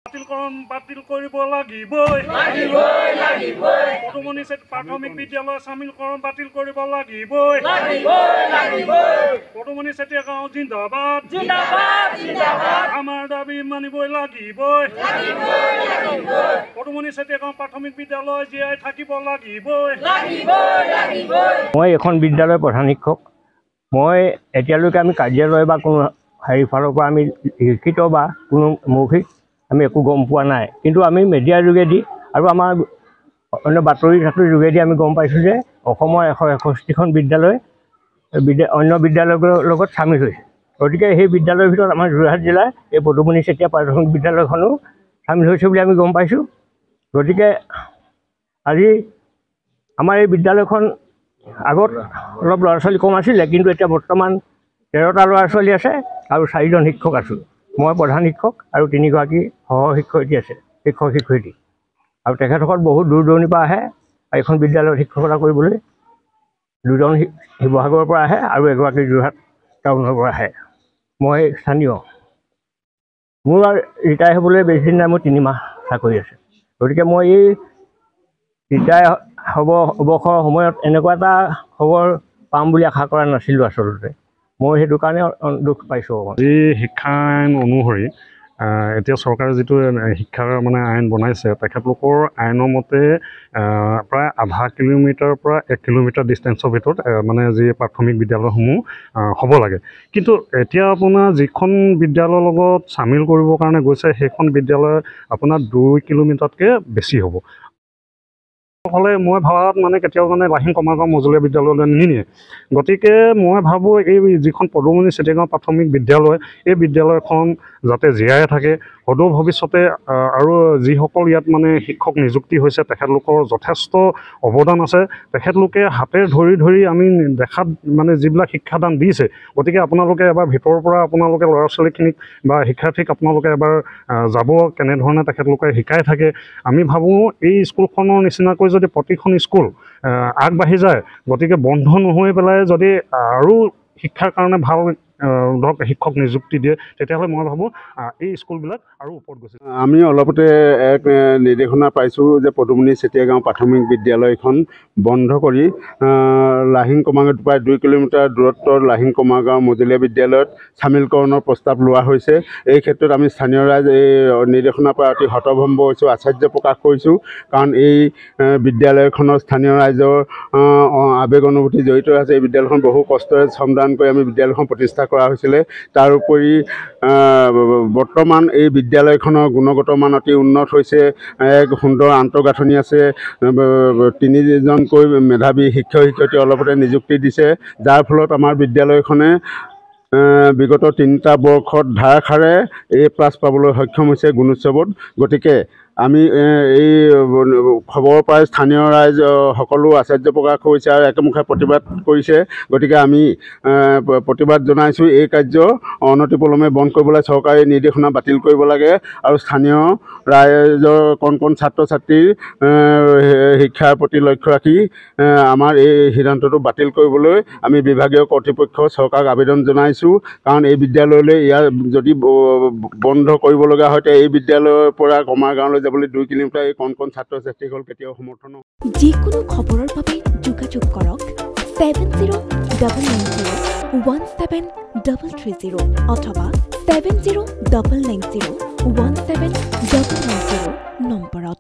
বাতিল কৰিব লাগিব পদুমণি প্ৰাথমিক বিদ্যালয় চামিলকৰণ বাতিল কৰিব লাগিব পদুমণি চেতিয়া গাঁও জিন্দাবাদ আমাৰ দাবী মানিবই লাগিব পদুমণি চেতিয়া গাঁও প্ৰাথমিক বিদ্যালয় জীয়াই থাকিব লাগিব মই এখন বিদ্যালয়ৰ প্ৰধান শিক্ষক মই এতিয়ালৈকে আমি কাৰ্যালয় বা কোনো ফালৰ পৰা আমি লিখিত বা কোনো মৌখিক আমি একো গম পোৱা নাই কিন্তু আমি মিডিয়াৰ যোগেদি আৰু আমাৰ অন্য বাতৰি যোগেদি আমি গম পাইছোঁ যে অসমৰ 161খন বিদ্যালয় অন্য বিদ্যালয়ৰ লগত চামিল হৈছে গতিকে সেই বিদ্যালয়ৰ ভিতৰত আমাৰ যোৰহাট জিলাৰ এই পদুমণি চেতিয়া প্ৰাথমিক বিদ্যালয়খনো চামিল হৈছে বুলি আমি গম পাইছোঁ গতিকে আজি আমাৰ এই বিদ্যালয়খন আগত অলপ ল'ৰা ছোৱালী কম আছিলে কিন্তু এতিয়া বৰ্তমান 13টা ল'ৰা ছোৱালী আছে আৰু 4জন শিক্ষক আছোঁ মই প্ৰধান শিক্ষক আৰু 3গৰাকী সহ শিক্ষয়িত্ৰী আছে শিক্ষক শিক্ষয়িত্ৰী আৰু তেখেতসকল বহুত দূৰ দূৰণিৰ পৰা আহে এইখন বিদ্যালয়ত শিক্ষকতা কৰিবলৈ 2জন শিৱসাগৰৰ পৰা আহে আৰু এগৰাকী যোৰহাট টাউনৰ পৰা আহে মই স্থানীয় মোৰ ৰিটায়াৰ হ'বলৈ বেছি দিন নাই মোৰ 3 মাহ চাকৰি আছে গতিকে মই এই ৰিটায়াৰ হ'ব অৱসৰৰ সময়ত এনেকুৱা এটা খবৰ পাম বুলি আশা কৰা নাছিলোঁ আচলতে মই সেইটো কাৰণে দুখ পাইছোঁ এই শিক্ষা আইন অনুসৰি এতিয়া চৰকাৰে যিটো শিক্ষাৰ মানে আইন বনাইছে তেখেতলোকৰ আইনৰ মতে প্ৰায় আধা কিলোমিটাৰৰ পৰা 1 কিলোমিটাৰ ডিষ্টেঞ্চৰ ভিতৰত মানে যি প্ৰাথমিক বিদ্যালয়সমূহ হ'ব লাগে কিন্তু এতিয়া আপোনাৰ যিখন বিদ্যালয়ৰ লগত চামিল কৰিবৰ কাৰণে গৈছে সেইখন বিদ্যালয় আপোনাৰ 2 কিলোমিটাৰতকৈ বেছি হ'ব হ'লে মই ভাবাত মানে কেতিয়াও মানে লাহিং কমাৰগাঁও মজলীয়া বিদ্যালয়লৈ নিনিয়ে গতিকে মই ভাবোঁ এই যিখন পদুমণি চেতিয়া গাঁও প্ৰাথমিক বিদ্যালয় এই বিদ্যালয়খন যাতে জীয়াই থাকে সদৌ ভৱিষ্যতে আৰু যিসকল ইয়াত মানে শিক্ষক নিযুক্তি হৈছে তেখেতলোকৰ যথেষ্ট অৱদান আছে তেখেতলোকে হাতে ধৰি আমি দেখাত মানে যিবিলাক শিক্ষাদান দিছে গতিকে আপোনালোকে এবাৰ ভিতৰৰ পৰা আপোনালোকে ল'ৰা ছোৱালীখিনিক বা শিক্ষাৰ্থীক আপোনালোকে এবাৰ যাব কেনেধৰণে তেখেতলোকে শিকাই থাকে আমি ভাবোঁ এই স্কুলখনৰ নিচিনাকৈ যদি প্ৰতিখন স্কুল আগবাঢ়ি যায় গতিকে বন্ধ নহৈ পেলাই যদি আৰু শিক্ষাৰ কাৰণে ভাল ধৰক শিক্ষক নিযুক্তি দিয়ে তেতিয়াহ'লে মই ভাবোঁ এই স্কুলবিলাক আৰু ওপৰত গৈছে আমি অলপতে এক নিৰ্দেশনা পাইছোঁ যে পদুমণি চেতিয়া গাঁও প্ৰাথমিক বিদ্যালয়খন বন্ধ কৰি লাহিং কমাৰগাঁৱত প্ৰায় 2 কিলোমিটাৰ দূৰত্বৰ লাহিং কমাৰগাঁও মজলীয়া বিদ্যালয়ত চামিলকৰণৰ প্ৰস্তাৱ লোৱা হৈছে এই ক্ষেত্ৰত আমি স্থানীয় ৰাইজ এই নিৰ্দেশনাৰ পৰা অতি হতভম্ব হৈছোঁ আশ্চৰ্য প্ৰকাশ কৰিছোঁ কাৰণ এই বিদ্যালয়খনৰ স্থানীয় ৰাইজৰ আৱেগ অনুভূতি জড়িত আছে এই বিদ্যালয়খন বহু কষ্টৰে শ্ৰমদান কৰি আমি বিদ্যালয়খন প্ৰতিষ্ঠা কৰা হৈছিলে তাৰোপৰি বৰ্তমান এই বিদ্যালয়খনৰ গুণগত মান অতি উন্নত হৈছে এক সুন্দৰ আন্তঃগাঁথনি আছে 3জনকৈ মেধাৱী শিক্ষক শিক্ষয়িত্ৰী অলপতে নিযুক্তি দিছে যাৰ ফলত আমাৰ বিদ্যালয়খনে বিগত 3টা বৰ্ষত ধাৰাসাৰে A+ পাবলৈ সক্ষম হৈছে গুণোৎসৱত গতিকে আমি এই খবৰ পাই স্থানীয় ৰাইজ সকলো আশ্চৰ্য প্ৰকাশ কৰিছে আৰু একেমুখে প্ৰতিবাদ কৰিছে গতিকে আমি প্ৰতিবাদ জনাইছোঁ এই কাৰ্য অনতিপলমে বন্ধ কৰিবলৈ চৰকাৰী নিৰ্দেশনা বাতিল কৰিব লাগে আৰু স্থানীয় ৰাইজৰ কণ ছাত্ৰ ছাত্ৰীৰ শিক্ষাৰ প্ৰতি লক্ষ্য ৰাখি আমাৰ এই সিদ্ধান্তটো বাতিল কৰিবলৈ আমি বিভাগীয় কৰ্তৃপক্ষ চৰকাৰক আবেদন জনাইছোঁ কাৰণ এই বিদ্যালয়লৈ ইয়াৰ যদি বন্ধ কৰিব লগা হয় এই বিদ্যালয়ৰ পৰা কমাৰগাঁৱলৈ 2 কিলোমিটাৰ এই কণ ছাত্ৰ ছাত্ৰীসকল কেতিয়াও সমৰ্থন যিকোনো খবৰৰ বাবে যোগাযোগ কৰক 7099017330 অথবা 7099017990 নম্বৰত